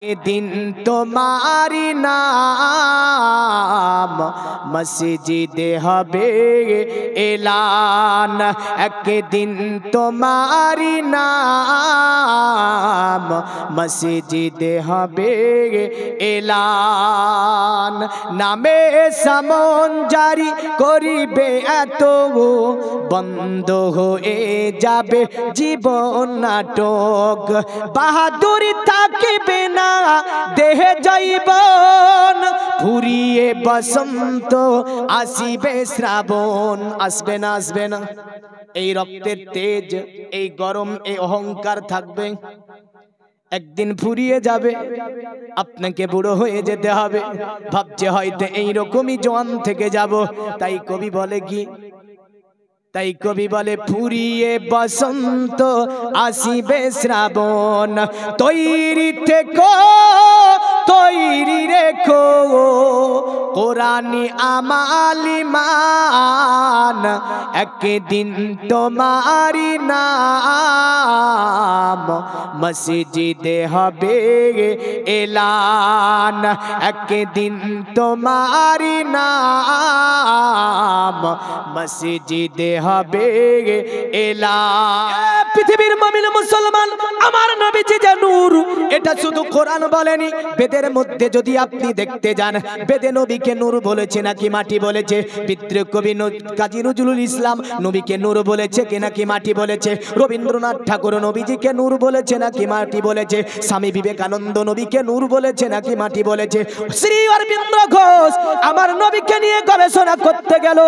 दिन तुम्हारी नाम मस्जिदे हबे एलान एक दिन तुम्हारी नाम मस्जिदे हबे एलान नामे समन जारी करिबे एतो बंद हये जाबे जीवन नाटक बाहादुरी थाकिबे ना देहे जैबन ফুরিয়ে বসন্ত আসিবে শ্রাবণ আসবে না এই রক্তের তেজ এই গরম এই অহংকার থাকবে একদিন ফুরিয়ে যাবে আপনাকে বুড়ো হয়ে যেতে হবে ভাবছে হয়তো এই রকমই জওয়ান থেকে যাব তাই কবি বলে ফুরিয়ে বসন্ত আসিবে শ্রাবণ তৈরি থেকো তৈরি রেখো কোরআনি আমাল ঈমান একদিন তোমারি নাম মসজিদে হবে এলান একদিন তোমারি নাম মসজিদে হবে এলান পৃথিবীর মুমিন মুসলমান আমার নবীজি যে নূর এটা শুধু কোরআন বলেনি বেদের মধ্যে যদি আপনি দেখতে যান বেদে নবীকে নূর বলেছে নাকি মাটি বলেছে পিতৃ কবি কাজী নজরুল ইসলাম নবীকে নূর বলেছে কি নাকি মাটি বলেছে রবীন্দ্রনাথ ঠাকুর নবীজিকে নূর বলেছে নাকি মাটি বলেছে স্বামী বিবেকানন্দ নবীকে নূর বলেছে নাকি মাটি বলেছে শ্রী অরবিন্দ ঘোষ আমার নবীকে নিয়ে গবেষণা করতে গেল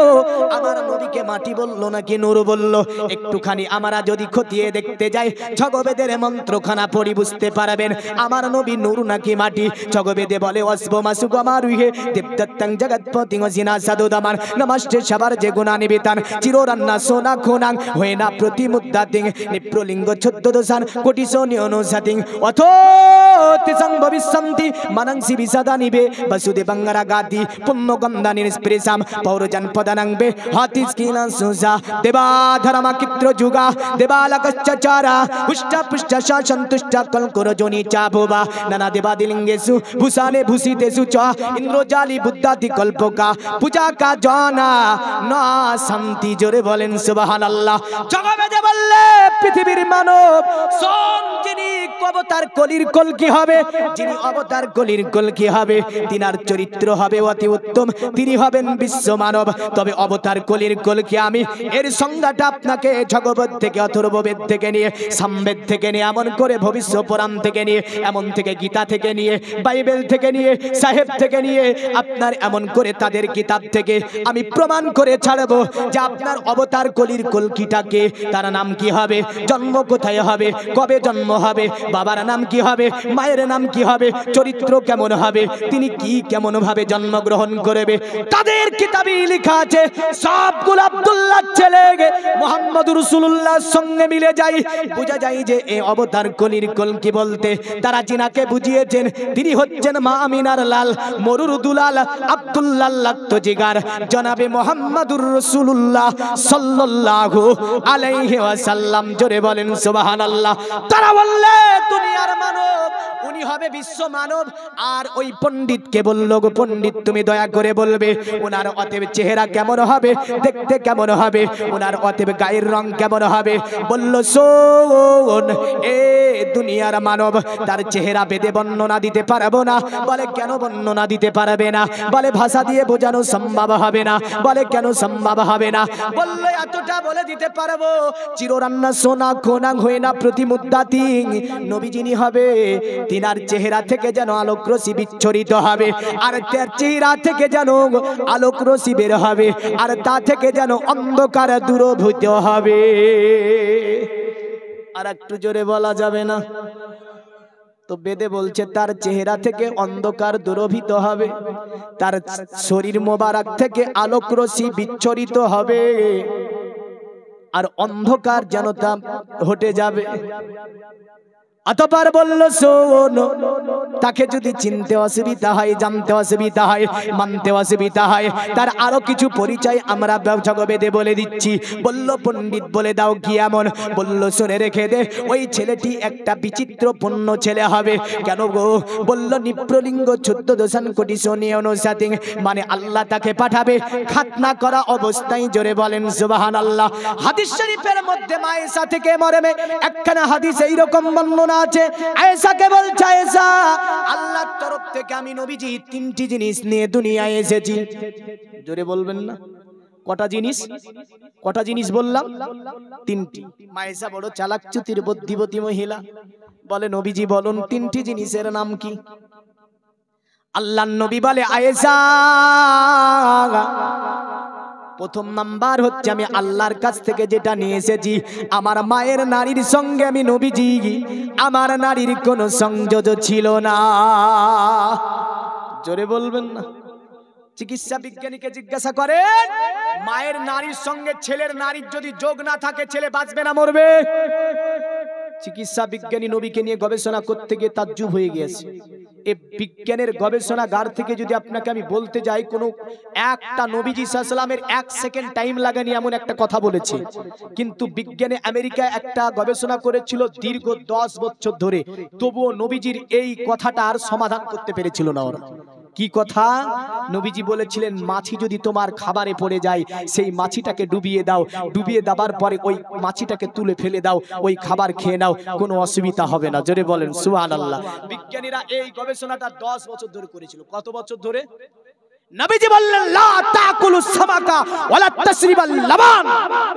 আমার নবীকে মাটি বললো নাকি নূর বললো একটুখানি আমরা যদি খতিয়ে দেখতে যাই জগবেদের মন্ত্রখানা পড়ি বুঝতে পারবেন আমার নবী নূর নাকি মাটি জগবেদে বলে অস্ব মাসুগ আমারুহে দেবদত্তং জগৎপতি ওজিনা সাদুদামান নমস্তে সবার যে গুণা নিবেতান চিররান্না সোনা খোনাং হয়ে না প্রতিমুদ্দাতিং নিপ্রলিঙ্গ 14 দশান কোটি সোনি অনুসাতিং অথো তিসং ভবিষ্যন্তি মানংসি বিসাদা নিবে বসুদেবঙ্গরা গাতি পুণ্যগন্ধা নিষ্প্রেসাম পৌরজন পদানংবে হাতিস কিনা সুজা দেবাধরমা কিত্র যুগা দেবালকশ্চারা পুষ্টা পুষ্টা সন্তুষ্ট কলকরজনি চাভবা নানা দেবাদিলিঙ্গেষু ভূষানে ভূষিতেষু চ ইন্দ্রজালি বুদ্ধাতি কল্পকা পূজা কা জানা না শান্তি জোরে বলেন সুবহানাল্লাহ জগবেদে বললে পৃথিবীর মানব সোম যিনি অবতার কলির কল কি হবে যিনি অবতার কলির কল কি হবে তিনার চরিত্র হবে অতি উত্তম তিনি হবেন বিশ্ব মানব তবে অবতার কলির কল কি আমি এর সংজ্ঞাটা আপনাকে জগবত থেকে অথর্ববেদ থেকে নিয়ে সামবেদ থেকে নিয়ে এমন করে ভবিষ্য পুরাণ থেকে নিয়ে এমন থেকে গীতা থেকে নিয়ে বাইবেল থেকে নিয়ে সাহেব থেকে নিয়ে আপনার এমন করে তাদের কিতাব থেকে আমি প্রমাণ করে ছাড়বো যে আপনার অবতার কলির কলকিটাকে তার নাম কি হবে জন্ম কোথায় হবে কবে জন্ম হবে বাবার নাম কি হবে মায়ের নাম কি হবে চরিত্র কেমন হবে তিনি কি কেমন ভাবে জন্মগ্রহণ করবে তাদের কিতাবে লেখা আছে সবগুলো আব্দুল্লাহর ছেলে মুহাম্মদুর রাসূলুল্লাহর সঙ্গে মিলে যায় বোঝা যায় যে এই অবতার কলির কলকি বলতে তারা জিনাকে বুঝিয়েছেন তিনি হচ্ছেন মা আমিনার লাল মরুর দুলাল আব্দুল্লাহ লাত্তজিগার জনাবে মুহাম্মদুর রাসূলুল্লাহ সাল্লাল্লাহু আলাইহি ওয়াসাল্লাম জোরে বলেন সুবহানাল্লাহ তারা বললে দুনিয়ার মানব উনি হবে বিশ্ব মানব আর ওই পণ্ডিতকে বলল গো পণ্ডিত তুমি দয়া করে বলবে ওনার অতএব চেহারা কেমন হবে দেখতে কেমন হবে ওনার অতএব গায়ের রং কেমন হবে বলল শোন এ দুনিয়ার মানব তার চেহারা বেদে বর্ণনা দিতে পারবো না বলে কেন বর্ণনা দিতে পারবে না বলে ভাষা দিয়ে বোঝানো সম্ভব হবে না বলে কেন সম্ভব হবে না বললে এতটা বলে দিতে পারবো চিররান্না সোনা খোনাং হয়ে না প্রতিমুদ্দাতি নবী যিনি হবে তিনার চেহারা থেকে যেন আলোক রশ্মি বিচ্ছরিত হবে আর তার চেহারা থেকে যেন আলোক রশ্মি বের হবে আর তা থেকে যেন অন্ধকার দূরভূত হবে আর একটু জোরে বলা যাবে না তো বেদে বলছে তার চেহারা থেকে অন্ধকার দূরভূত হবে তার শরীর মোবারক থেকে আলোক রশ্মি বিচ্ছরিত হবে আর অন্ধকার যেন তা হটে যাবে অতঃপর বলল শোন, তাকে যদি চিনতে অসুবিধা হয়, জানতে অসুবিধা হয়, মানতে অসুবিধা হয়, তার আরো কিছু পরিচয় আমরা জগবেদে বলে দিচ্ছি। বলল পণ্ডিত বলে দাও কি এমন? বলল শুনে রেখে দে, ওই ছেলেটি একটা বিচিত্রপূর্ণ ছেলে হবে। কেন গো? বলল নিপ্রলিঙ্গ 14 কোটি সোনিয়া অনুসাতিং, মানে আল্লাহ তাকে পাঠাবে খাতনা করা অবস্থায়। জোরে বলেন সুবহানাল্লাহ। হাদিস শরীফের মধ্যে মায়েশা থেকে মরমে একখানা হাদিস এইরকম বর্ণনা আছে। আয়েশাকে বলছে, আয়েশা, আল্লাহর তরফ থেকে আমি নবীজি 3টি জিনিস নিয়ে দুনিয়ায় এসেছি। জোরে বলবেন না? কটা জিনিস? কটা জিনিস বললাম? 3টি। মায়েশা বড় চালাক চতুর বুদ্ধিমতী মহিলা, বলে নবীজি বলুন 3টি জিনিসের নাম কি? আল্লাহর নবী বলে, আয়েশা, প্রথম নাম্বার হচ্ছে আমি আল্লাহর কাছ থেকে যেটা নিয়ে এসেছি, আমার মায়ের নারীর সঙ্গে আমি নবীজি আমার নারীর কোনো সংযোগ ছিল না। জোরে বলবেন না? চিকিৎসা বিজ্ঞানীকে জিজ্ঞাসা করেন, মায়ের নারীর সঙ্গে ছেলের নারীর যদি যোগ না থাকে, ছেলে বাঁচবে না মরবে? চিকিৎসা বিজ্ঞানী নবীকে নিয়ে গবেষণা করতে গিয়ে তাজ্জুব হয়ে গিয়েছে। এই বিজ্ঞানের গবেষণাগার থেকে যদি আপনাকে আমি বলতে যাই, কোন একটা নবীজি সাল্লাল্লাহু আলাইহি ওয়াসাল্লামের 1 সেকেন্ড টাইম লাগেনি এমন একটা কথা বলেছে। কিন্তু বিজ্ঞানে আমেরিকায় একটা গবেষণা করেছিল দীর্ঘ 10 বছর ধরে, তবুও নবীজির এই কথাটার সমাধান করতে পেরেছিল না ওরা। কি কথা? নবীজি বলেছিলেন, মাছি যদি তোমার খাবারে পড়ে যায়, সেই মাছিটাকে ডুবিয়ে দাও, ডুবিয়ে দেওয়ার পরে ওই মাছিটাকে তুলে ফেলে দাও, ওই খাবার খেয়ে নাও, কোনো অসুবিধা হবে না। জোরে বলেন সুবহানাল্লাহ। বিজ্ঞানীরা এই গবেষণাটা 10 বছর ধরে করেছিল। কত বছর ধরে? নবীজি বললেন, লা তাকুলুস সামাকা ওয়ালা তাশরিবাল লাবান,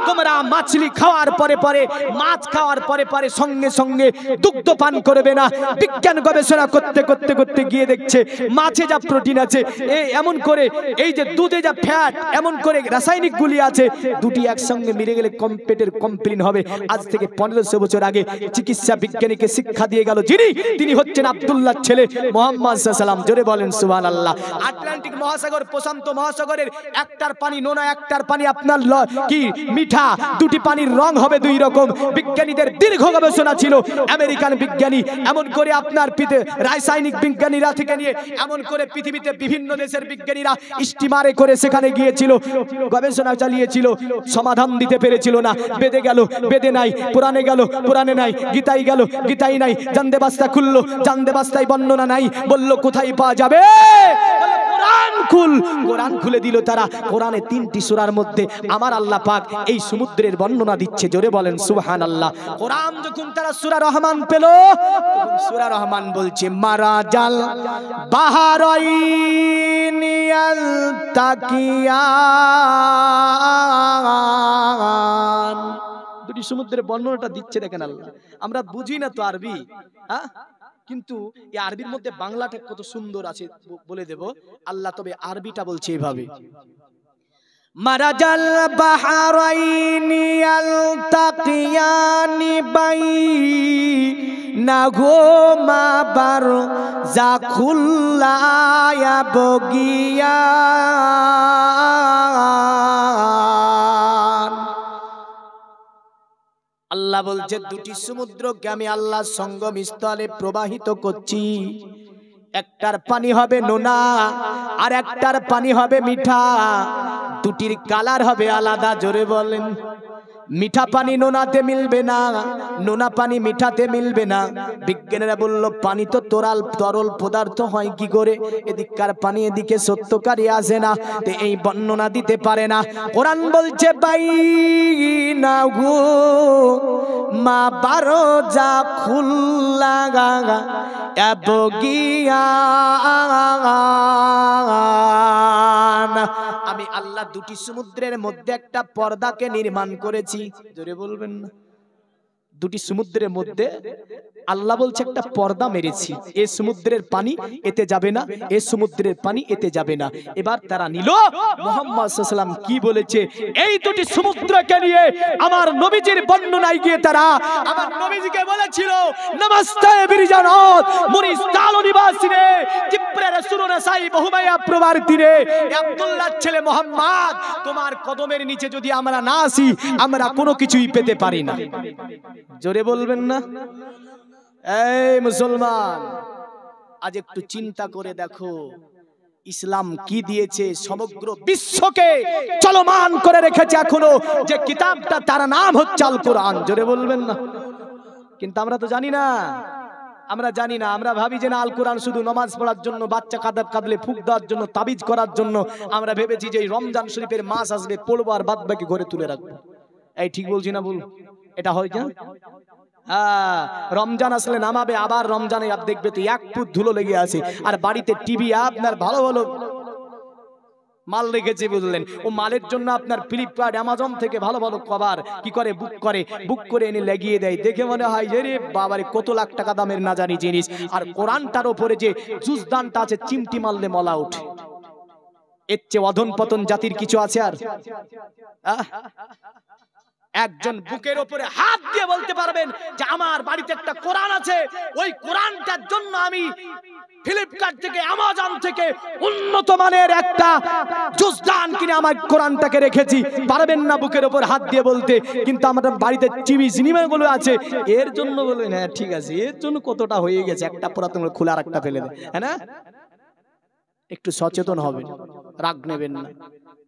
তোমরা মাছলি খাওয়ার পরে পরে, মাছ খাওয়ার পরে পরে সঙ্গে সঙ্গে দুগ্ধ পান করবে না। বিজ্ঞান গবেষণা করতে করতে করতে গিয়ে দেখছে মাছে যা প্রোটিন আছে, এমন করে এই যে দুধে যা ফ্যাট, এমন করে রাসায়নিক গুলি আছে, দুটি একসঙ্গে মিলে গেলে পেটের কমপ্লেন হবে। আজ থেকে 1500 বছর আগে চিকিৎসা বিজ্ঞানীকে শিক্ষা দিয়ে গেল যিনি, তিনি হচ্ছেন আব্দুল্লাহর ছেলে মুহাম্মদ সাল্লাল্লাহু আলাইহি ওয়াসাল্লাম। জোরে বলেন সুবহানাল্লাহ। আটলান্টিক মহাসাগর, প্রশান্ত মহাসাগরের একটার পানি নোনা, একটার পানি আপনার কি মিঠা, দুটি পানির রং হবে 2 রকম। বিজ্ঞানীদের দীর্ঘ গবেষণা ছিল। আমেরিকান বিজ্ঞানী এমন করে আপনার রাসায়নিক বিজ্ঞানীরা থেকে নিয়ে এমন করে পৃথিবীতে বিভিন্ন দেশের বিজ্ঞানীরা স্টিমারে করে সেখানে গিয়েছিল, গবেষণা চালিয়েছিল, সমাধান দিতে পেরেছিল না। বেদে গেল, বেদে নাই, পুরাণে গেল, পুরাণে নাই, গীতায় গেল, গীতায় নাই, জানদে বাস্তা খুললো, জানদে বাস্তায় বর্ণনা নাই। বলল কোথায় পাওয়া যাবে? কোরআন খুলে দিল তারা। কোরআনে 3টি সূরার মধ্যে আমার আল্লাহ পাক এই সমুদ্রের বর্ণনা দিচ্ছে। জোরে বলেন সুবহানাল্লাহ। কোরআন যখন তারা সূরা রহমান পেল, তখন সূরা রহমান বলছে, মারাজাল বাহারাইনি আলতাকিয়ান। দুটি সমুদ্রের বর্ণনাটা দিচ্ছে, দেখেন আল্লাহ। আমরা বুঝি না তো আরবি, হ্যাঁ, কিন্তু এই আরবির মধ্যে বাংলাটা কত সুন্দর আছে বলে দেব। আল্লাহ তবে আরবিটা বলছে এভাবে, মারাজাল বাহারাইনি আলতাকিয়ানি বাইনাহুমা বারযাখুল্লা ইয়াবগিয়ান। আল্লাহ বলছে, দুটি সমুদ্রকে আমি আল্লাহ সঙ্গম স্থলে প্রবাহিত করছি। একটার পানি হবে নোনা, আর একটার পানি হবে মিঠা। দুটির কালার হবে আলাদা। জোরে বলেন, মিঠা পানি নোনাতে মিলবে না, নোনা পানি মিঠাতে মিলবে না। বিজ্ঞানীরা বলল, পানি তো তরল পদার্থ হয় কি করে? এদিককার পানি এদিকে সত্যকারী আসে না, তো এই বর্ণনা দিতে পারে না। কোরআন বলছে, বাইনাহু মা বারযাখুল্লা ইয়াবগিয়ান। আমি আল্লাহ দুটি সমুদ্রের মধ্যে একটা পর্দাকে নির্মাণ করেছি। জোরে বলবেন না? দুটি সমুদ্রের মধ্যে আল্লাহ বলছে একটা পর্দা মেরেছি, এ সমুদ্রের পানি এতে যাবে না, এ সমুদ্রের পানি এতে যাবে না। এবার তারা নিল মুহাম্মদ সাল্লাল্লাহু আলাইহি ওয়াসাল্লাম কি বলেছে এই দুটি সমুদ্রকে নিয়ে আমার নবীজির বর্ণনায় গিয়ে তারা আমার নবীজিকে বলেছিল, নমস্তে বিরজানাত মুরিস্তাল নিবাসিনে জিব্রে রাসূল রাসাই বহুমায়া প্রবার্তিনে, আব্দুল্লাহর ছেলে মুহাম্মদ, তোমার কদমের নিচে যদি আমরা না আসি আমরা কোনো কিছুই পেতে পারি না। জোরে বলবেন না? এই মুসলমান, আজ একটু চিন্তা করে দেখো ইসলাম কি দিয়েছে, সমগ্র বিশ্বকে চলমান করে রেখেছে এখনো যে কিতাবটা, তার নাম হচ্ছে আল কোরআন। জোরে বলবেন না? কিন্তু আমরা তো জানি না, আমরা ভাবি যে না, আল কোরআন শুধু নামাজ পড়ার জন্য, বাচ্চা কাঁদলে ফুক দেওয়ার জন্য, তাবিজ করার জন্য। আমরা ভেবেছি যে রমজান শরীফের মাস আসলে পড়বো আর বাদ বাকি ঘরে তুলে রাখবো। এই ঠিক বলছি না বল? এটা হয় না? রমজান আসলে নামাবে, আবার রমজানে আপ দেখবে তো এক ফুট ধুলো লেগে আছে, আর বাড়িতে টিভি আপনার ভালো ভালো মাল রেখেছে বুঝলেন, ও মালের জন্য আপনার ফ্লিপকার্ট অ্যামাজন থেকে ভালো ভালো কভার কি করে বুক করে এনে লাগিয়ে দেয়। দেখে মনে হয় যে রে বাবারে কত লাখ টাকা দামের না জানি জিনিস। আর কোরআনটার উপরে যে জুজদানটা আছে, চিমটি মারলে মলা উঠে। এর চেয়ে অধন পতন জাতির কিছু আছে আর? একজন বুকের উপরে হাত দিয়ে বলতে পারবেন যে আমার বাড়িতে একটা কোরআন আছে, ওই কোরআনটার জন্য আমি ফ্লিপকার্ট থেকে অ্যামাজন থেকে উন্নত মানের একটা জুজদান কিনে আমার কোরআনটাকে রেখেছি? পারবেন না বুকের উপর হাত দিয়ে বলতে। কিন্তু আমাদের বাড়িতে টিভি সিনেমাগুলো আছে, এর জন্য বলবেন হ্যাঁ ঠিক আছে, এর জন্য কতটা হয়ে গেছে, একটা পুরাতন খোলা আর একটা ফেলে দেয়, হ্যাঁ না? একটু সচেতন হবেন, রাগ নেবেন না।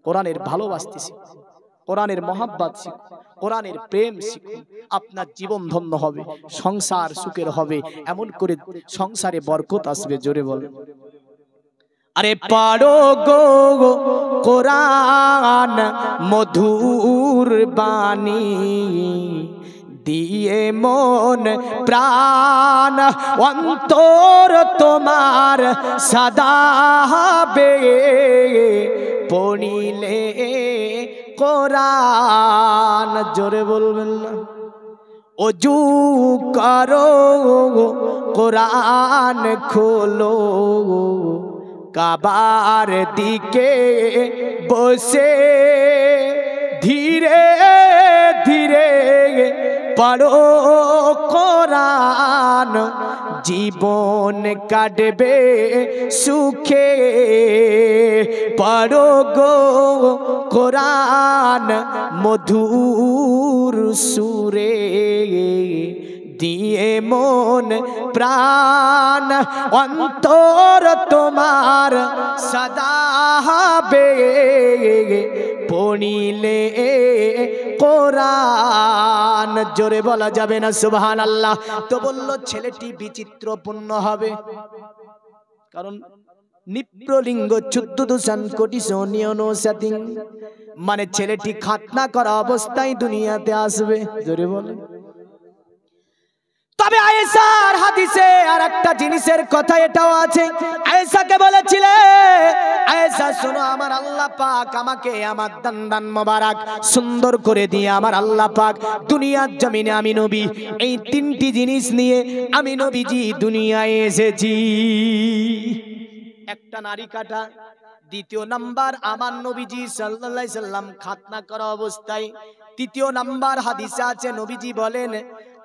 কোরআনের ভালোবাসতে শিখুন, কোরআনের মহাব্বত শিখুন, কোরআনের প্রেম শিখুন। আপনার জীবন ধন্য হবে, সংসার সুখের হবে, এমন করে সংসারে বরকত আসবে। জোরে বলেন। আরে পড়ো গো কোরআন মধুর বাণী, দিয়ে মন প্রাণ অন্তর তোমার সদা হবে, পড়িলে কোরআন। জোরে বলবেন না? ওযু করো কোরআন খোলো, কাবার দিকে বসে ধীরে ধীরে পড়ো কোরআন, জীবন কাটবে সুখে। পড়ো গো কোরআন মধুর সুরে, দিয়ে মন প্রাণ অন্তর তোমার সদা হবে, পড়িলে কোরআন। জোরে বলা যাবে না সুবহানাল্লাহ? তো বলল ছেলেটি বিচিত্রপূর্ণ হবে, কারণ নিপ্রলিঙ্গ 14 কোটি সোনিয়নো সাতিং, মানে ছেলেটি খাতনা করা অবস্থায় দুনিয়াতে আসবে। জোরে বলে। তবে আয়েশার হাদিসে আর একটা জিনিসের কথা এটাও আছে। আয়েশাকে বলেছিলে, আয়েশা শোনো, আমার আল্লাহ পাক আমাকে আমার দান মোবারক সুন্দর করে দিয়ে আমার আল্লাহ পাক দুনিয়ার জমিনে আমি নবী, এই তিনটি জিনিস নিয়ে আমি নবীজি দুনিয়ায় এসেছি। একটা নারী কাটা, দ্বিতীয় নাম্বার আমার নবীজি সাল্লাল্লাহু আলাইহি সাল্লাম খাতনা করা অবস্থায়, তৃতীয় নাম্বার হাদিসে আছে নবীজি বলেন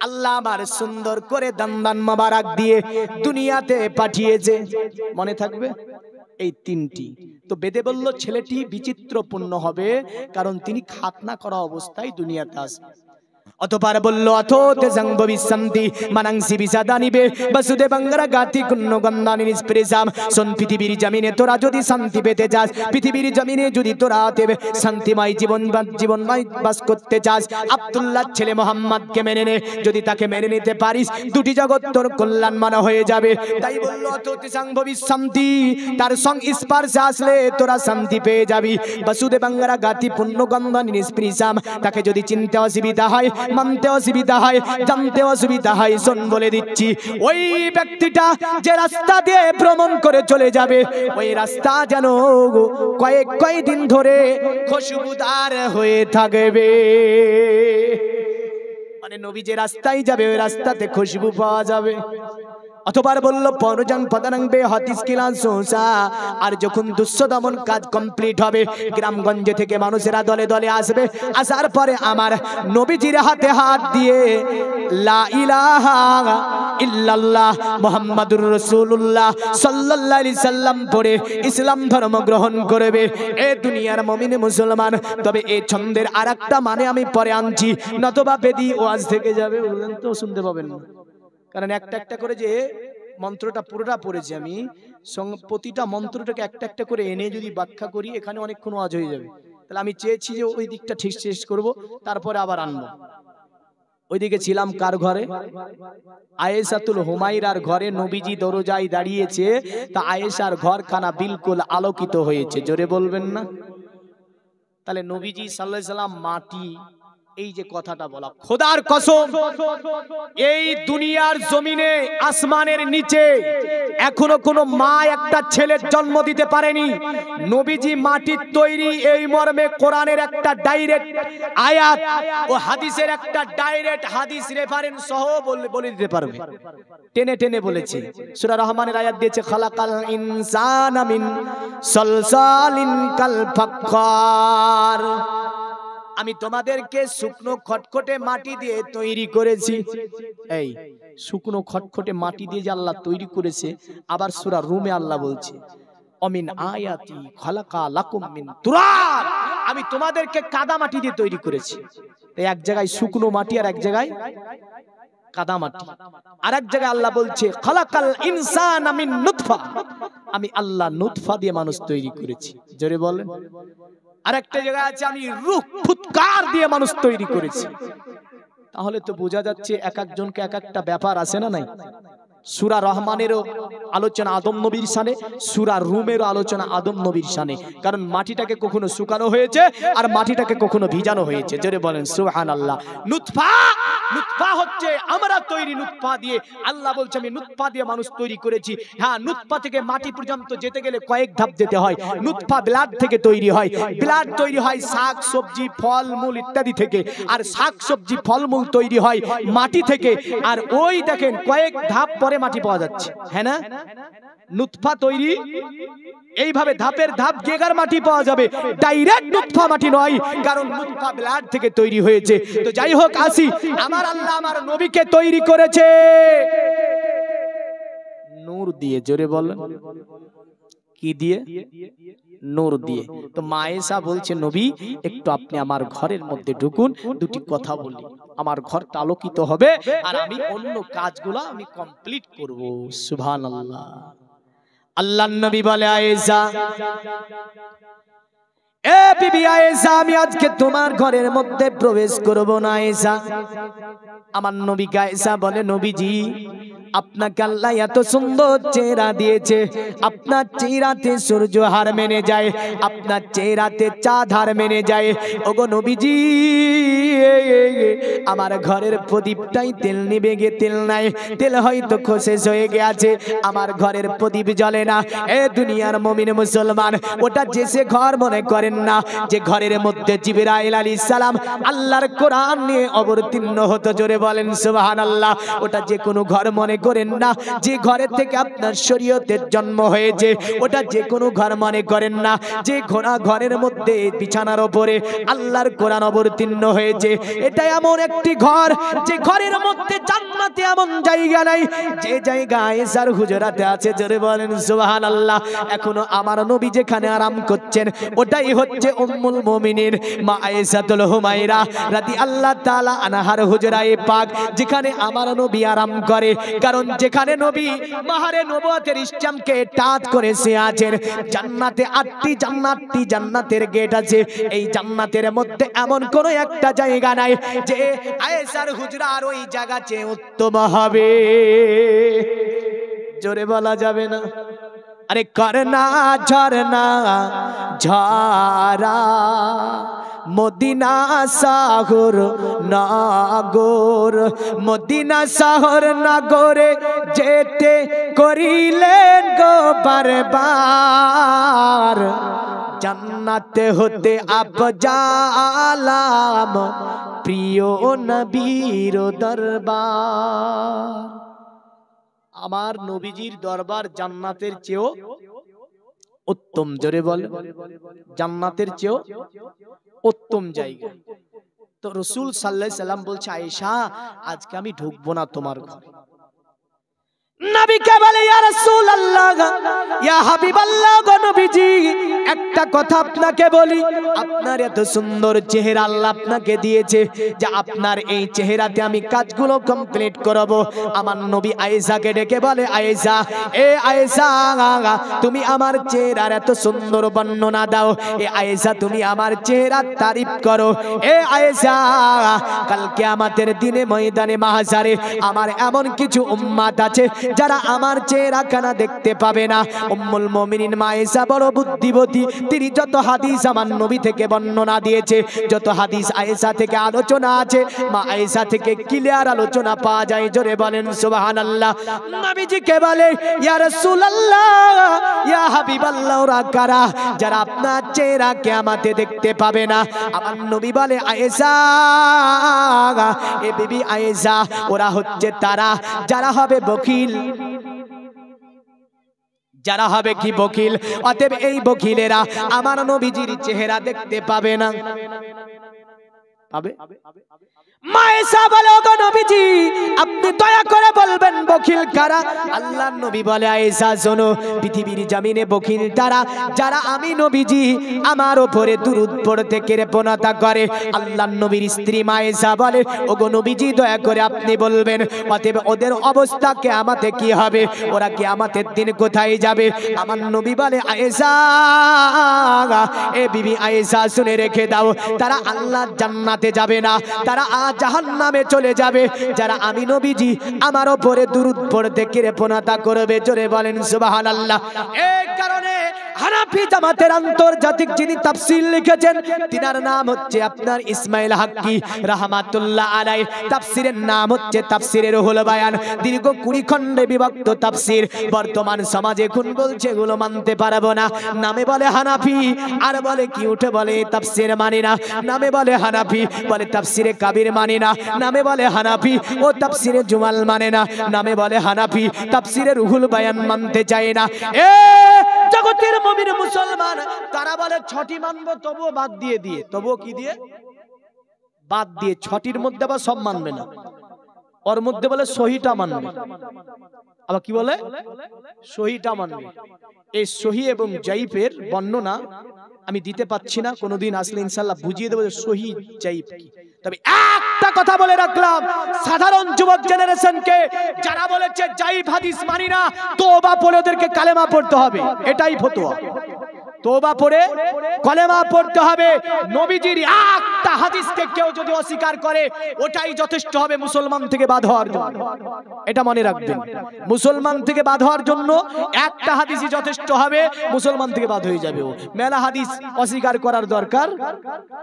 আল্লাহ আমার সুন্দর করে দান মোবারক দিয়ে দুনিয়াতে পাঠিয়েছে। মনে থাকবে এই তিনটি। তো বেদে বলল ছেলেটি বিচিত্রপূর্ণ হবে, কারণ তিনি খাতনা করা অবস্থায় দুনিয়াতে আসবে। অতঃপর বলল অথোতে জংববিসন্তি মানাংসি বিসাদানিবে বসুদে বাংরা গাতি কুন্ন গন্ধানি নিষ্প্রেসাম। শোন, পৃথিবীর জমিনে তোরা যদি শান্তি পেতে চাস, পৃথিবীর জমিনে যদি তোরা শান্তিময় জীবনময় বাস করতে চাস, আব্দুল্লাহ ছেলে মোহাম্মদকে মেনে নে। যদি তাকে মেনে নিতে পারিস, দুটি জগৎ তোর কল্যাণ মানা হয়ে যাবে। তাই বলল অথোতে জংববিসন্তি, তার সংস্পর্শে আসলে তোরা শান্তি পেয়ে যাবি। বসুদে বাংরা গাতি পুণ্য গন্ধানি নিষ্প্রেসাম, তাকে যদি চিনতে অসুবিধা হয়, মানতে অসুবিধা হয়, জানতে অসুবিধা হয়, শোন বলে দিচ্ছি, ওই ব্যক্তিটা যে রাস্তা দিয়ে ভ্রমণ করে চলে যাবে, ওই রাস্তা যেন কয়েকদিন ধরে খুশবুদার হয়ে থাকবে। মানে নবী যে রাস্তায় যাবে, ওই রাস্তাতে খুশবু পাওয়া যাবে। অতবার বলল পরজন পদানংবে হাতিস কিলান সোসা। আর যখন দুঃসদমন কাজ কমপ্লিট হবে, গ্রামগঞ্জে থেকে মানুষেরা দলে দলে আসবে। আসার পরে আমার নবীজির হাতে হাত দিয়ে লা ইলাহা ইল্লাল্লাহ মুহাম্মাদুর রাসূলুল্লাহ সাল্লাল্লাহু আলাইহি সাল্লাম পড়ে ইসলাম ধর্ম গ্রহণ করবে এ দুনিয়ার মুমিন মুসলমান। তবে এই ছন্দের আরেকটা মানে আমি পরে আনছি, নতবা বেদি ওয়াজ থেকে যাবে, বললেন তো শুনতে পাবেন না। কারণ একটা একটা করে যে মন্ত্রটা পুরোটা পড়েছি আমি, প্রতিটা মন্ত্রটাকে একটা একটা করে এনে যদি ব্যাখ্যা করি এখানে অনেকক্ষণ ওয়াজ হয়ে যাবে। তাহলে আমি চেয়েছি যে ওই দিকটা ঠিক শেষ করব, তারপরে আবার আনবো। ওইদিকে ছিলাম কার ঘরে? আয়েশাতুল হুমায়রার ঘরে নবীজি দরজায় দাঁড়িয়েছে, তা আয়েশার ঘরখানা বিলকুল আলোকিত হয়েছে, জোরে বলবেন না? তাহলে নবীজি সাল্লাল্লাহু আলাইহি সাল্লাম মাটি, এই যে কথাটা বলা, খোদার কসম এই দুনিয়ার জমিনে আসমানের নিচে এখনো কোনো মা একটা ছেলের জন্ম দিতে পারেনি। নবীজি মাটির তৈরি, এই মর্মে কোরআনের একটা ডাইরেক্ট আয়াত ও হাদিসের একটা ডাইরেক্ট হাদিস রেফারেন্স সহ বলে দিতে পারবে, টেনে টেনে বলেছে। সূরা রহমানের আয়াত দিয়েছে, খালাকাল ইনসানা মিন সালসালিন কাল ফাক্কার, আমি তোমাদেরকে শুকনো খটখটে মাটি দিয়ে তৈরি করেছি। এই শুকনো খটখটে মাটি দিয়ে যে আল্লাহ তৈরি করেছে, আবার সূরা রুমে আল্লাহ বলছে অমিন আয়াতি খালাকা লাকুম মিন তুরাব, আমি তোমাদেরকে কাদা মাটি দিয়ে তৈরি করেছি। তাই এক জায়গায় শুকনো মাটি আর এক জায়গায় কাদা মাটি। আর এক জায়গায় আল্লাহ বলছে খালাকাল ইনসানা মিন নুতফা, আমি আল্লাহ নুতফা দিয়ে মানুষ তৈরি করেছি, জোরে বলেন। আর একটা জায়গা আছে আমি রূহ ফুৎকার দিয়ে মানুষ তৈরি করেছি। তাহলে তো বোঝা যাচ্ছে এক একজনকে এক একটা ব্যাপার আছে না নাই। সূরা রহমানেরও আলোচনা আদম নবীর শানে, সূরা রুমেরও আলোচনা আদম নবীর শানে, কারণ মাটিটাকে কখনো শুকানো হয়েছে আর মাটিটাকে কখনো ভিজানো হয়েছে, জোরে বলেন সুবহানাল্লাহ। নুতফা, নুতফা হচ্ছে আমরা তৈরি নুতফা দিয়ে, আল্লাহ বলছে আমি নুতফা দিয়ে মানুষ তৈরি করেছি। হ্যাঁ, নুতফা থেকে মাটি পর্যন্ত যেতে গেলে কয়েক ধাপ যেতে হয়। নুতফা ব্লাড থেকে তৈরি হয়, ব্লাড তৈরি হয় শাক সবজি ফল মূল ইত্যাদি থেকে, আর শাক সবজি ফলমূল তৈরি হয় মাটি থেকে। আর ওই দেখেন কয়েক ধাপ পরে মাটি পাওয়া যাচ্ছে, হ্যাঁ না? নুতফা তৈরি এইভাবে ধাপের ধাপ গেগার মাটি পাওয়া যাবে, ডাইরেক্ট নুতফা মাটি নয়, কারণ নুতফা ব্লাড থেকে তৈরি হয়েছে। তো যাই হোক আসি, আমার আল্লাহ আমার নবীকে তৈরি করেছে নূর দিয়ে, জোরে বলেন কি দিয়ে? নূর দিয়ে। তো মা আয়েশা বলছে নবী একটু আপনি আমার ঘরের মধ্যে ঢুকুন, দুটি কথা বলি, আমার ঘরটা আলোকিত হবে আর আমি অন্য কাজগুলো আমি কমপ্লিট করব। সুবহানাল্লাহ। আল্লাহর নবী বলে আয়েশা, এ বিবি আয়েশা, আমি আজকে তোমার ঘরের মধ্যে প্রবেশ করব না আয়েশা। আমার নবী আয়েশা বলে নবীজি আপনাকে আল্লাহ এত সুন্দর চেহারা দিয়েছে, আপনার চেহারাতে সূর্য হার মেনে যায়, আপনার চেহারাতে চাঁদ হার মেনে যায়। ওগো নবীজি আমার ঘরের প্রদীপটাই তেল নিবে গে, তেল নাই, তেল হয়তো শেষ হয়ে গেছে, আমার ঘরের প্রদীপ জ্বলে না। এ দুনিয়ার মুমিন মুসলমান, ওটা যে সে ঘর মনে করেন না, যে ঘরের মধ্যে জিবরাইল আলাইহিস সালাম আল্লাহর কোরআন নিয়ে অবতীর্ণ হতো, জোরে বলেন সুবহানাল্লাহ। ওটা যে কোনো ঘর মনে করেন না, যে ঘরের থেকে আপনার শরীয়তের জন্ম হয়েছে ওটা যে কোনো ঘর মনে করেন না, যে ঘরের মধ্যে বিছানার উপরে আল্লাহর কোরআন অবতীর্ণ হয়েছে এটা এমন একটি ঘর, যে ঘরের মধ্যে জান্নাতে এমন জায়গা নাই যে জায়গা আয়েশার হুজরাতে আছে, জোরে বলেন সুবহানাল্লাহ। এখনো আমার নবী যেখানে আরাম করছেন ওটাই হচ্ছে উম্মুল মুমিনিন মা আয়েশাতুল হুমায়রা রাদিয়াল্লাহু তাআলা আনহার হুজরায়ে পাক, যেখানে আমার নবী আরাম করে। কারণ যেখানে নবী মাহারে নবুয়তের ইসলামকে টাচ করে সে আছেন, জান্নাতে 8টি জান্নাতের গেট আছে। এই জান্নাতের মধ্যে এমন কোন একটা জায়গা নাই যে আয়েশার হুজরার ওই জায়গা চেয়ে উত্তম হবে, জোরে বলা যাবে না। আরে করনা ঝরনা ঝরা মদিনা শহর নগর, মদিনা শহর নগরে যেতে করিলেন গো বারবার, জান্নাতে হতে আফজালাম প্রিয় নবীর দরবার। আমার নবীজির দরবার জান্নাতের চেয়েও উত্তম, জোরে বল, জান্নাতের চেয়েও উত্তম জায়গা। তো রাসূল সাল্লাল্লাহু আলাইহি সাল্লাম বলছে আয়েশা আজকে আমি ঢুকবো না তোমার ঘরে। নবীকে বলে ইয়া রাসূলুল্লাহ ইয়া হাবিবাল্লাহ গো নবীজি একটা কথা আপনাকে বলি, আপনার এত সুন্দর চেহারা আল্লাহ আপনাকে দিয়েছে যে আপনার এই চেহারাতে আমি কাজগুলো কমপ্লিট করব। আমার নবী আয়েশাকে ডেকে বলে, আয়েশা, এ আয়েশা, তুমি আমার চেহারার এত সুন্দর বর্ণনা দাও। এ আয়েশা, তুমি আমার চেহারার তারিফ করো। এ আয়েশা, কাল কিয়ামতের দিনে ময়দানে মাহশারে আমার এমন কিছু উম্মত আছে যারা আমার চেহারা কানা দেখতে পাবে না। উম্মুল মুমিনিন মা আয়েশা বড় বুদ্ধিবতী, তিনি যত হাদিস আমার নবী থেকে বর্ণনা দিয়েছে, যত হাদিস আয়েশা থেকে আলোচনা আছে, মা আয়েশা থেকে ক্লিয়ার আলোচনা পাওয়া যায়। জোরে বলেন সুবহানাল্লাহ। নবীজিকে বলে, ইয়া রাসূলুল্লাহ, ইয়া হাবিবাল্লাহ, ওরা কারা যারা আপনার চেহারা কিয়ামতে দেখতে পাবে না? আমার নবী বলে, আয়েশা, এ বিবি আয়েশা, ওরা হচ্ছে তারা যারা হবে বখিল, যারা হবে কি বখিল। অতএব এই বখিলেরা আমার নবীজির চেহারা দেখতে পাবে না। পাবে? মায়েশা বলে, ওগো নবীজি আপনি দয়া করে বলবেন বখিল কারা? আল্লাহর নবী বলে, আয়েশা শোনো, পৃথিবীর জমিনে বখিল তারা যারা আমি নবীজি আমার উপরে দুরূদ পড়তে কৃপণতা করে। আল্লাহর নবীর স্ত্রী মায়েশা বলে, ওগো নবীজি দয়া করে আপনি বলবেন অতএব ওদের অবস্থা কিয়ামতে কি হবে, ওরা কিয়ামতের দিন কোথায় যাবে? আমার নবী বলে, আয়েশা, এ বিবি আয়েশা শুনে রেখে দাও, তারা আল্লাহর জান্নাতে যাবে না, তারা জাহান্নামে চলে যাবে যারা আমি নবীজি আমার উপরে দুরূদ পড়তে কৃপণতা করবে। জোরে বলেন সুবহানাল্লাহ। এই কারণে হানাফি জামাতের আন্তর্জাতিক যিনি তাফসীর লিখেছেন তিনার নাম হচ্ছে আপনার ইসমাইল হাক্কি রাহমাতুল্লাহ আলাইহি। তাফসীরের নাম হচ্ছে তাফসীরে রুহুল বায়ান, দীর্ঘ 20 খণ্ডে বিভক্ত তাফসীর। বর্তমান সমাজে কোন বলছে এগুলো মানতে পারবো না, নামে বলে হানাফি, আর বলে কি উঠে বলে তাফসীর মানে না, নামে বলে হানাফি, বলে তাফসীরে কাবির মানে না, নামে বলে হানাফি, ও তাফসীরে জুমাল মানে না, নামে বলে হানাফি, তাফসীরে রুহুল বায়ান মানতে চায় না। এ জগতের মুমিন মুসলমান তারা বলে 6টি মানবো, তবুও বাদ দিয়ে তবুও কি দিয়ে বাদ দিয়ে 6টির মধ্যে আবার সব মানবে না, ওর মধ্যে বলে সহিটা মানবে। আবার কি বলে? সহিটা মানবে। এই সহি এবং জাইফের বর্ণনা আমি দিতে পাচ্ছি না, কোনোদিন আসলে ইনশাআল্লাহ বুঝিয়ে দেবো সহি জাইফ কি। তবে একটা কথা বলে রাখলাম, সাধারণ যুবক জেনারেশনকে যারা বলেছে জাইফ হাদিস মানি না, তওবা পড়ে ওদেরকে কালেমা পড়তে হবে, এটাই ফতোয়া। তওবা পড়ে কলেমা পড়তে হবে। নবীজির একটা হাদিসকে কেউ যদি অস্বীকার করে ওটাই যথেষ্ট হবে মুসলমান থেকে বাদ হওয়ার জন্য। এটা মনে রাখবেন, মুসলমান থেকে বাদ হওয়ার জন্য একটা হাদিসই যথেষ্ট হবে, মুসলমান থেকে বাদ হয়ে যাবে। ও মেলা হাদিস অস্বীকার করার দরকার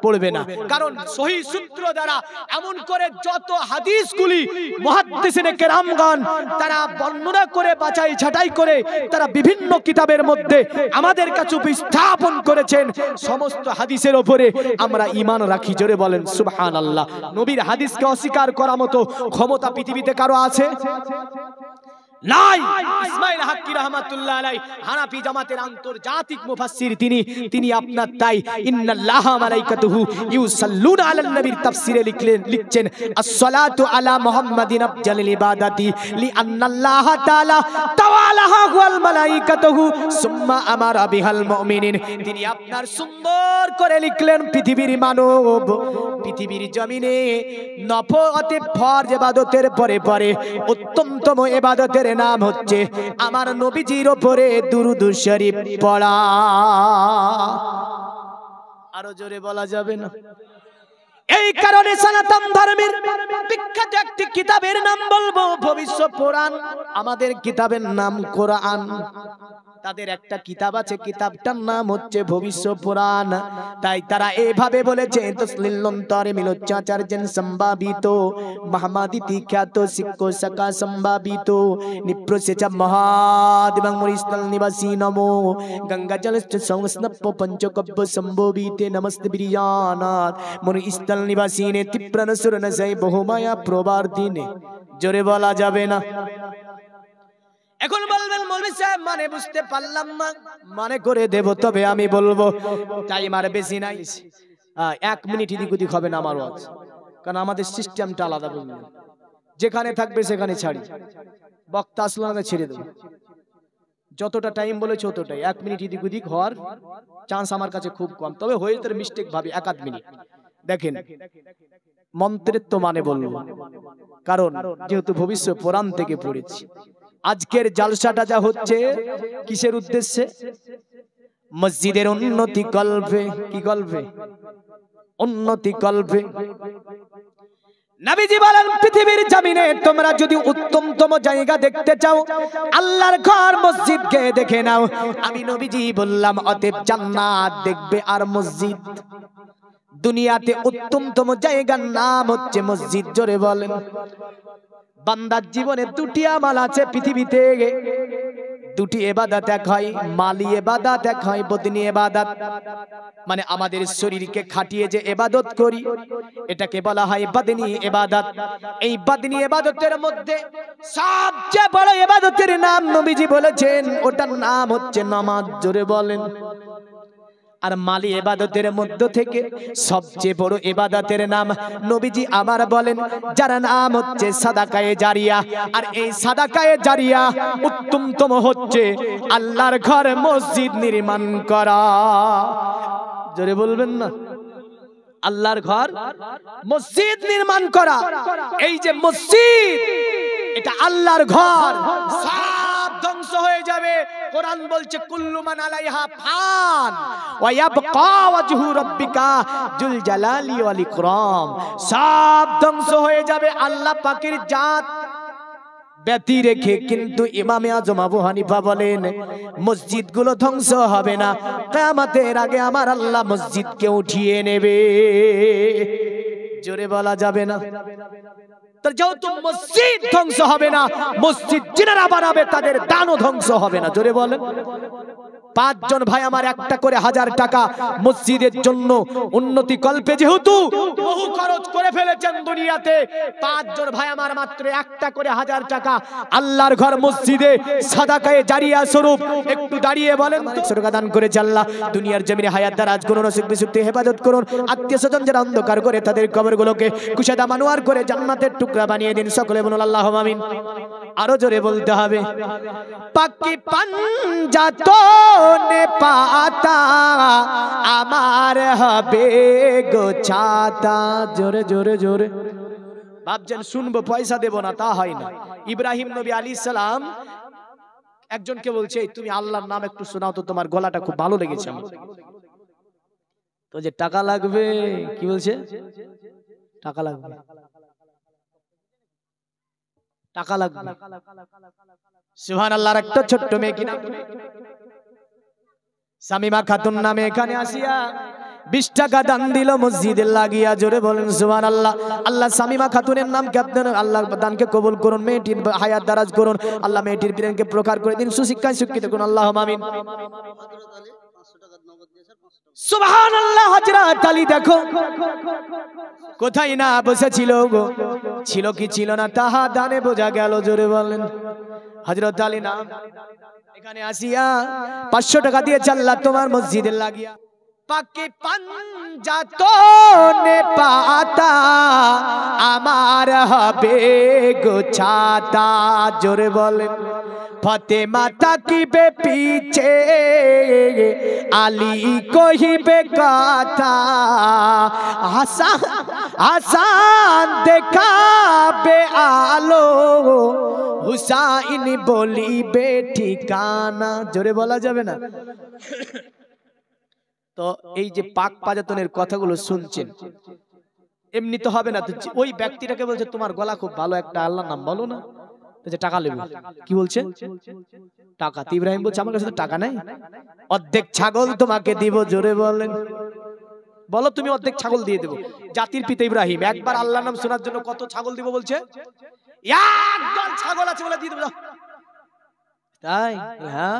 পড়বে না, কারণ সহিহ সূত্র দ্বারা এমন করে যত হাদিসগুলি মুহাদ্দিসিনে কেরামগণ তারা বর্ণনা করে বাছাই ছাঁটাই করে তারা বিভিন্ন কিতাবের মধ্যে আমাদের কাছে স্থাপন করেছেন, সমস্ত হাদিসের উপরে আমরা ঈমান রাখি। জোরে বলেন সুবহানাল্লাহ। নবীর হাদিসকে অস্বীকার করার মতো ক্ষমতা পৃথিবীতে কারো আছে? নাই। ইসমাইল হাক্কি রাহমাতুল্লাহ আলাইহি হানাফি জামাতের আন্তর্জাতিক মুফাসসির, তিনি আপনার তাই ইন্নাল্লাহা মালাইকাতুহু ইউসাল্লুনা আলান নবীর তাফসীরে লিখছেন আসসালাতু আলা মুহাম্মাদিন আফজালিল ইবাদাতি লিআন্নাল্লাহা তাআলা তাওয়ালাহা ওয়াল মালাইকাতুহু সুম্মা আমারা বিহাল মুমিনিন। তিনি আপনার সুন্দর করে লিখলেন, পৃথিবীর মানব, পৃথিবীর জমিনে নফল ফরজ ইবাদতের পরে পরে উত্তমতম ইবাদতের নাম হচ্ছে আমার নবীজির উপরে দুরূদ শরীফ পড়া। আরো জোরে বলা যাবে না? এই কারণে সনাতন ধর্মের বিখ্যাত একটি কিতাবের নাম বলবো ভবিষ্যৎ পুরাণ, আমাদের কিতাবের নাম কোরআন। তাদের একটা কিতাব আছে, কিতাবটার নাম হচ্ছে ভবিষ্যৎ পুরাণ। তাই তারা এইভাবে বলেছে, তসলিলন্তরে মিলোচ্চাচার্যেন সম্ভাবিত মহামাদিতি খ্যাত শিক্ষ সকা সম্ভাবিত নিপ্রসেচ মহাদ এবং মরিস্থল নিবাসী নমো গঙ্গা জলস্থ সংস্নপ্প পঞ্চকব্য সম্ভবিতে নমস্তে বিরিয়ানাথ মরিস্থল নিবাসী নে তীব্রন সুরন সাই বহুমায়া প্রবার্দিনে। জোরে বলা যাবে না? এখন বলবেন মৌলভী সাহেব মানে বুঝতে পারলাম না, মানে করে দেব, তবে আমি বলবো টাইম আর বেশি নাই, 1 মিনিট এদিক ওদিক হবে না আমার ওয়াজ, কারণ আমাদের সিস্টেমটা আলাদা। বুঝলেন, যেখানে থাকবে সেখানে ছাড়ি, বক্তা আসলে ছেড়ে দেবো, যতটা টাইম বলেছে ততটাই, 1 মিনিট এদিক ওদিক হওয়ার চান্স আমার কাছে খুব কম, তবে হয়ে যেতে মিস্টেক ভাবি 1-8 মিনিট। দেখেন মন্ত্রের তো মানে বলবো, কারণ যেহেতু ভবিষ্যৎ পুরাণ থেকে পড়েছি। আজকের জালসাটা যা হচ্ছে কিসের উদ্দেশ্যে? মসজিদের উন্নতি কল্পে। কি কল্পে? উন্নতি কল্পে। নবীজি বলেন পৃথিবীর জমিনে তোমরা যদি উত্তমতম জায়গা দেখতে চাও, আল্লাহর ঘর মসজিদকে দেখে নাও। আমি নবীজি বললাম অতএব জান্নাত দেখবে আর মসজিদ। দুনিয়াতে উত্তমতম জায়গার নাম হচ্ছে মসজিদ। জোরে বলেন। বান্দার জীবনে দুটি আমল আছে পৃথিবীতে, দুটি ইবাদত, এক হয় মালি ইবাদত, এক হয় বদনি ইবাদত। মানে আমাদের শরীরকে খাটিয়ে যে ইবাদত করি এটাকে বলা হয় বদনি ইবাদত। এই বদনি ইবাদতের মধ্যে সবচেয়ে বড় ইবাদতের নাম নবীজি বলেছেন, ওটার নাম হচ্ছে নামাজ। জোরে বলেন। আর মালি ইবাদতের মধ্য থেকে সবচেয়ে বড় ইবাদতের নাম নবীজি আমার বলেন যার নাম হচ্ছে সাদাকায়ে জারিয়া। আর এই সাদাকায়ে জারিয়া উত্তমতম হচ্ছে আল্লাহর ঘর মসজিদ নির্মাণ করা। জোরে বলবেন না? আল্লাহর ঘর মসজিদ নির্মাণ করা। এই যে মসজিদ, এটা আল্লাহর ঘর, সব ধ্বংস হয়ে যাবে। কোরআন বলছে কুল্লু মান আলাইহা ফান ওয়া ইয়াবকা ওয়াজহু রাব্বিকা যুল জালালি ওয়াল ইকরাম। সব ধ্বংস হয়ে যাবে আল্লাহ পাকের জাত ব্যতি রেখে, কিন্তু ইমামে আজম আবু হানিফা বলেন মসজিদগুলো ধ্বংস হবে না, কিয়ামতের আগে আমার আল্লাহ মসজিদকে উঠিয়ে নেবে। জোরে বলা যাবে না? তো যেহেতু মসজিদ ধ্বংস হবে না, মসজিদ যিনারা বানাবে তাদের দানও ধ্বংস হবে না। জোরে বলেন। 5 জন ভাই আমার একটা করে 1000 টাকা মসজিদের জন্য উন্নতি কল্পে যেহেতু বহু খরচ করে ফেলেছেন দুনিয়াতে, 5 জন ভাই আমার মাত্র একটা করে 1000 টাকা আল্লাহর ঘর মসজিদে সাদাকায়ে জারিয়া স্বরূপ একটু দাঁড়িয়ে বলেন সদকা দান করেছে আল্লাহ। দুনিয়ার জমিনে হায়াত দারাজ করুন, নসিব বিসুক্তি হেফাজত করুন। আত্মীয় স্বজন যারা অন্ধকার করে তাদের কবরগুলোকে কুশাদা মানোয়ার করে জান্নাতের টুকরা বানিয়ে দিন। সকলে বলুন আল্লাহুম্মা আমিন। আরো জোরে বলতে হবে। পাকি পাঞ্জাতো নে পাতা আমার হবে গো ছাতা। জোরে জোরে জোরে। ভাবছেন শুনবো পয়সা দেব না, তা হয় না। ইব্রাহিম নবী আলাইহিস সালাম একজনকে বলছে তুমি আল্লাহর নাম একটু শোনাও তো, তোমার গলাটা খুব ভালো লেগেছে আমার। তো যে টাকা লাগবে, কি বলছে? টাকা লাগবে, টাকা লাগবে। সুবহানাল্লাহ। একটা ছোট্ট মেয়ে কিনা সামিমা খাতুন নামে এখানে আসিয়া 20 টাকা দান দিল মসজিদে লাগিয়া। জোরে বলেন সুবহানাল্লাহ। আল্লাহ সামিমা খাতুনের নামকে আপনার আল্লাহর দানকে কবুল করুন, মেয়েটির হায়াত দারাজ করুন আল্লাহ, মেয়েটির ব্রেনকে প্রকার করে দিন, সুশিক্ষায় শিক্ষিত করুন। আল্লাহুম্মা আমিন। সুবহানাল্লাহ। হযরত আলী দেখো কোথায় না বসেছিল গো, ছিল কি ছিল না তাহা দানে বোঝা গেল। জোরে বলেন। হযরত আলী নাম এখানে আসিয়া 500 টাকা দিয়ে আল্লাহ তোমার মসজিদে লাগিয়া। পাকে পাঞ্জাতো নে পাতা আমার হবে গো ছাতা। জোরে বলেন। ফাতেমা তাকিবে পিছে আলী কহিবে কথা, হাসান দেখাবে আলো হুসাইন বলিবে ঠিকানা। জোরে বলা যাবে না? তো এই যে পাক পাজাতনের কথাগুলো শুনছেন, এমনি তো হবে না। তো ওই ব্যক্তিটাকে বলছে তোমার গলা খুব ভালো, একটা আল্লাহর নাম বলো না। টাকা নেবে। কি বলছে? টাকা। ইব্রাহিম বলছে আমার কাছে তো টাকা নাই, অর্ধেক ছাগল তোমাকে দিব। জোরে বলেন। বলো তুমি অর্ধেক ছাগল দিয়ে দেবো। জাতির পিতা ইব্রাহিম একবার আল্লাহর নাম শোনার জন্য কত ছাগল দিব বলছে? একদল ছাগল আছে বলে দিয়ে দেবো। তাই? হ্যাঁ,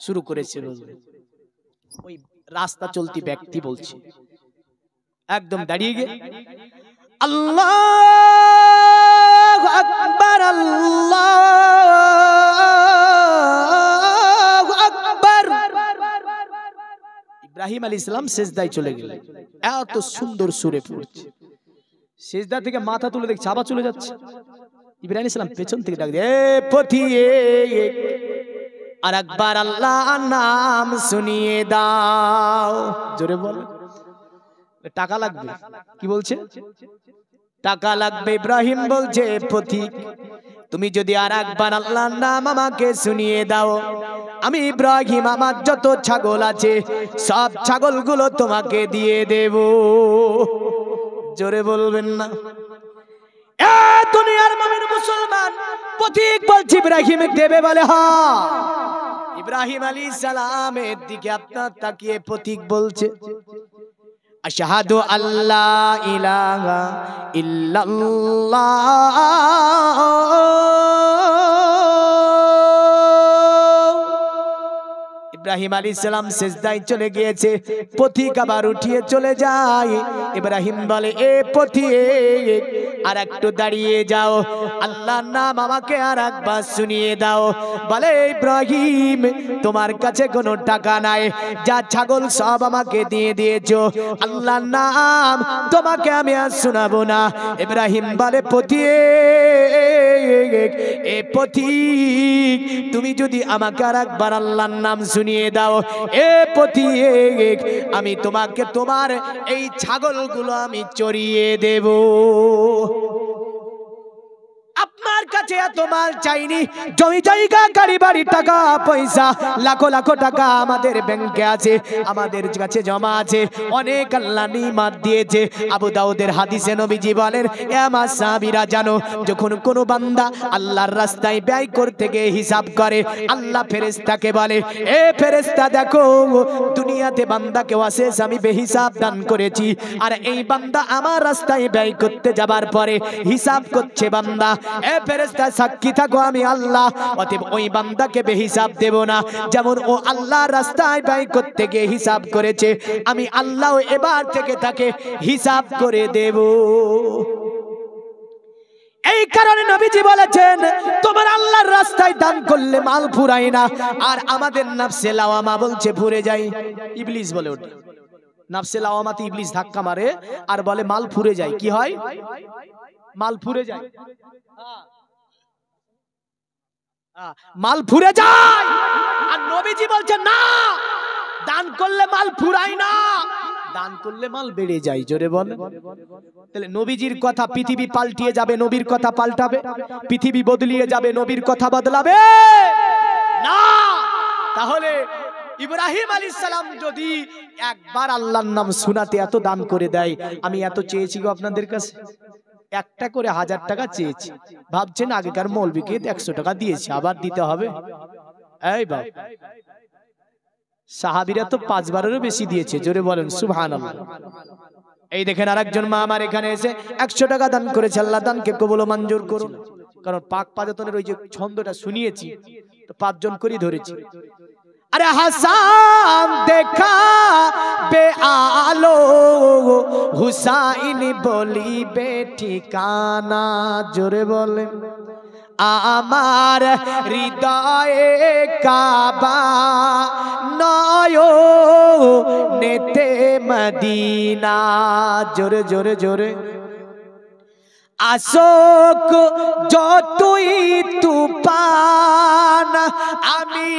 শুরু করেছে। ওই রাস্তা চলতি ব্যক্তি বলছে, একদম দাঁড়িয়ে গিয়ে আল্লাহু আকবার আল্লাহু আকবার। ইব্রাহিম আলাইহিস সালাম সিজদায় চলে গেলেন, এত সুন্দর সুরে পড়ছে। সিজদা থেকে মাথা তুলে দেখছে আবার চলে যাচ্ছে। ইব্রাহিম আলাইহিস সালাম পেছন থেকে ডাক দিয়ে, এ পথিয়ে আর একবার আল্লাহর নাম শুনিয়ে দাও। জোরে বলো। টাকা লাগবে, কি বলছে? টাকা লাগবে। ইব্রাহিম বলছে পথিক তুমি যদি আর একবার আল্লাহর নাম আমাকে শুনিয়ে দাও, আমি ইব্রাহিম আমার যত ছাগল আছে সব ছাগলগুলো তোমাকে দিয়ে দেব। জোরে বলবেন না? এ দুনিয়ার মুমিন মুসলমান, পথিক বলছে ইব্রাহিম দেবে বলে হ্যাঁ। ইব্রাহিম আলাইহিস সালামের দিকে আপনার তাকিয়ে পথিক বলছে আশহাদু আল্লা ইলাহা ইল্লাল্লাহ। ইব্রাহিম আলাইহিস সালাম সিজদায় চলে গিয়েছে, পথিক আবার উঠিয়ে চলে যায়। ইব্রাহিম বলে এ পথিক আর একটু দাঁড়িয়ে যাও, আল্লাহর নাম আমাকে আর একবার শুনিয়ে দাও। বলে ইব্রাহিম তোমার কাছে কোনো টাকা নাই, যা ছাগল সব আমাকে দিয়ে দিয়েছো, আল্লাহর নাম তোমাকে আমি আর শোনাবো না। ইব্রাহিম বলে পথিক এ পথিক তুমি যদি আমাকে আর একবার আল্লাহর নাম শুনিয়ে দাও, এ পথিক আমি তোমাকে তোমার এই ছাগলগুলো আমি চড়িয়ে দেব। আপনার কাছে এত মাল চাইনি, জমি জায়গা গাড়ি বাড়ি টাকা পয়সা লাখো লাখো টাকা আমাদের ব্যাংকে আছে, আমাদের কাছে জমা আছে, অনেক আল্লাহ নিয়ামত দিয়েছে। আবু দাউদের হাদিসে নবীজি বলেন এ আমার সাহাবীরা জানো, যখন কোনো বান্দা আল্লাহর রাস্তায় ব্যয় করতে গিয়ে হিসাব করে, আল্লাহ ফেরেশতাকে বলে এ ফেরেশতা দেখো দুনিয়াতে বান্দাকে অশেষ আমি বেহিসাব দান করেছি, আর এই বান্দা আমার রাস্তায় ব্যয় করতে যাবার পরে হিসাব করছে বান্দা, এ ফেরেশতা সাক্ষী থাকো আমি আল্লাহ, অতএব ওই বান্দাকে বেহিসাব দেব না। যেমন ও আল্লাহর রাস্তায় ব্যয় করতে গিয়ে হিসাব করেছে, আমি আল্লাহ এবার থেকে তাকে হিসাব করে দেব। এই কারণে নবীজি বলেছেন তোমার আল্লাহর রাস্তায় দান করলে মাল ফুরায় না, আর আমাদের নফসে লাওয়ামা বলছে ফুরে যায়। ইবলিস বলে ওটা, নফসে লাওয়ামাতে ইবলিস ধাক্কা মারে আর বলে মাল ফুরে যায়। কি হয়? মাল ফুরে যায়, মাল ফুরে যায়। আর নবীজি বলছেন না, দান করলে মাল ফুরায় না, দান করলে মাল বেড়ে যায়। জোরে বলে। তাহলে নবীজির কথা পৃথিবী পাল্টিয়ে যাবে, নবীর কথা পাল্টাবে? পৃথিবী বদলিয়ে যাবে, নবীর কথা বদলাবে না। তাহলে ইব্রাহিম আলাইহিস সালাম যদি একবার আল্লাহর নাম শোনাতে এত দান করে দেয়, আমি এত চেয়েছি গো আপনাদের কাছে, একটা করে 1000 টাকা চেয়েছি, ভাবছেন আগেকার মৌলবীকে 100 টাকা দিয়েছে আবার দিতে হবে? এই বাপ, সাহাবীরা তো 5 বারেরও বেশি দিয়েছে। জোরে বলেন সুবহানাল্লাহ। এই দেখেন আরেকজন মা আমার এখানে এসে 100 টাকা দান করেছে, আল্লাহ দানকে কবুল ও মঞ্জুর করুন। কারণ পাক পাজাতনের ওই যে ছন্দটা শুনিয়েছি তো 5 জন করে ধরেছি। আরে হাসান দেখা বে আলো, হুসাইন বলিবে ঠিকানা। জোরে বলেন। আমার হৃদয়ে কাবা নয়নেতে মদিনা। জোরে জোরে জোরে। আশোক যতই তুফান আমি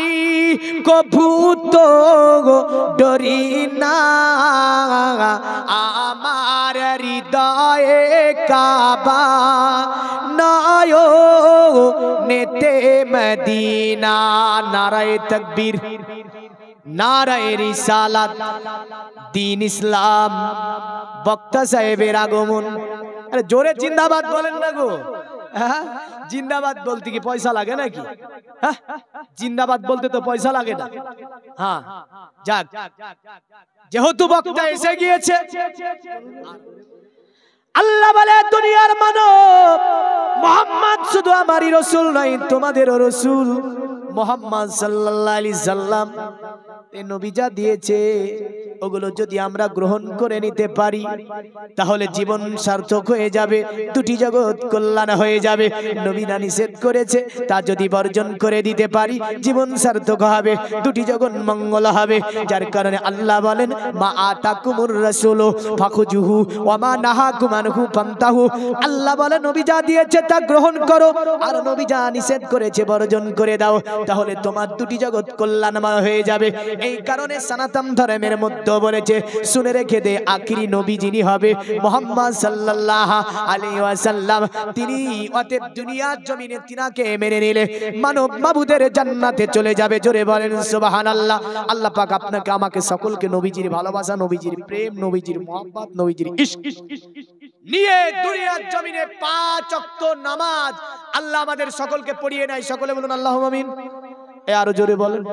কভু তো ডরি না, আমার হৃদয়ে কাবা নয়নেতে মদিনা। নারায়ে তাকবীর, নারায়ে রিসালাত, দ্বীন ইসলাম, বক্তা সাহেবের আগমন। আরে জোরে জিন্দাবাদ বলেন না গো। জিন্দাবাদ বলতে কি পয়সা লাগে নাকি? জিন্দাবাদ বলতে তো পয়সা লাগে না। হ্যাঁ যাক, যেহেতু বক্তা এসে গিয়েছে, আল্লাহ বলে দুনিয়ার মানব মুহাম্মদ শুধু আমারই রাসূল নয়, তোমাদেরও রাসূল। মুহাম্মদ সাল্লাল্লাহু আলাইহি সাল্লাম এই নবী যা দিয়েছে ওগুলো যদি আমরা গ্রহণ করে নিতে পারি তাহলে জীবন সার্থক হয়ে যাবে, দুটি জগৎ কল্যাণ হয়ে যাবে। নবী না নিষেধ করেছে তা যদি বর্জন করে দিতে পারি জীবন সার্থক হবে, দুটি জগৎ মঙ্গল হবে। যার কারণে আল্লাহ বলেন মা আতাকুমুর রাসূলু ফাখুজুহু ওয়া মা নাহাকুম আনহু ফান্তাহু। আল্লাহ বলে নবী যা দিয়েছে তা গ্রহণ করো, আর নবী যা নিষেধ করেছে বর্জন করে দাও, তাহলে তোমার দুটি জগৎ কল্যাণময় হয়ে যাবে। এই কারণে সনাতন ধর্মের মধ্যে বলেছে শুনে রেখে দে আখিরি নবী যিনি হবে মুহাম্মদ সাল্লাল্লাহু আলাইহি ওয়াসাল্লাম, তিনি অতএব দুনিয়ার জমিনে তিনাকে মেনে নিলে মানব মাবুদের জান্নাতে চলে যাবে। জোরে বলেন সুবহানাল্লাহ। আল্লাহ পাক আপনাকে আমাকে সকলকে নবীজির ভালোবাসা, নবীজির প্রেম, নবীজির মহব্বত, নবীজির ইশক নিয়ে দুনিয়ার জমিনে 5 ওয়াক্ত নামাজ আল্লাহ আমাদের সকলকে পড়িয়ে নেয়। সকলে বলুন আল্লাহুম্মা আমিন। আরো জোরে বলেন।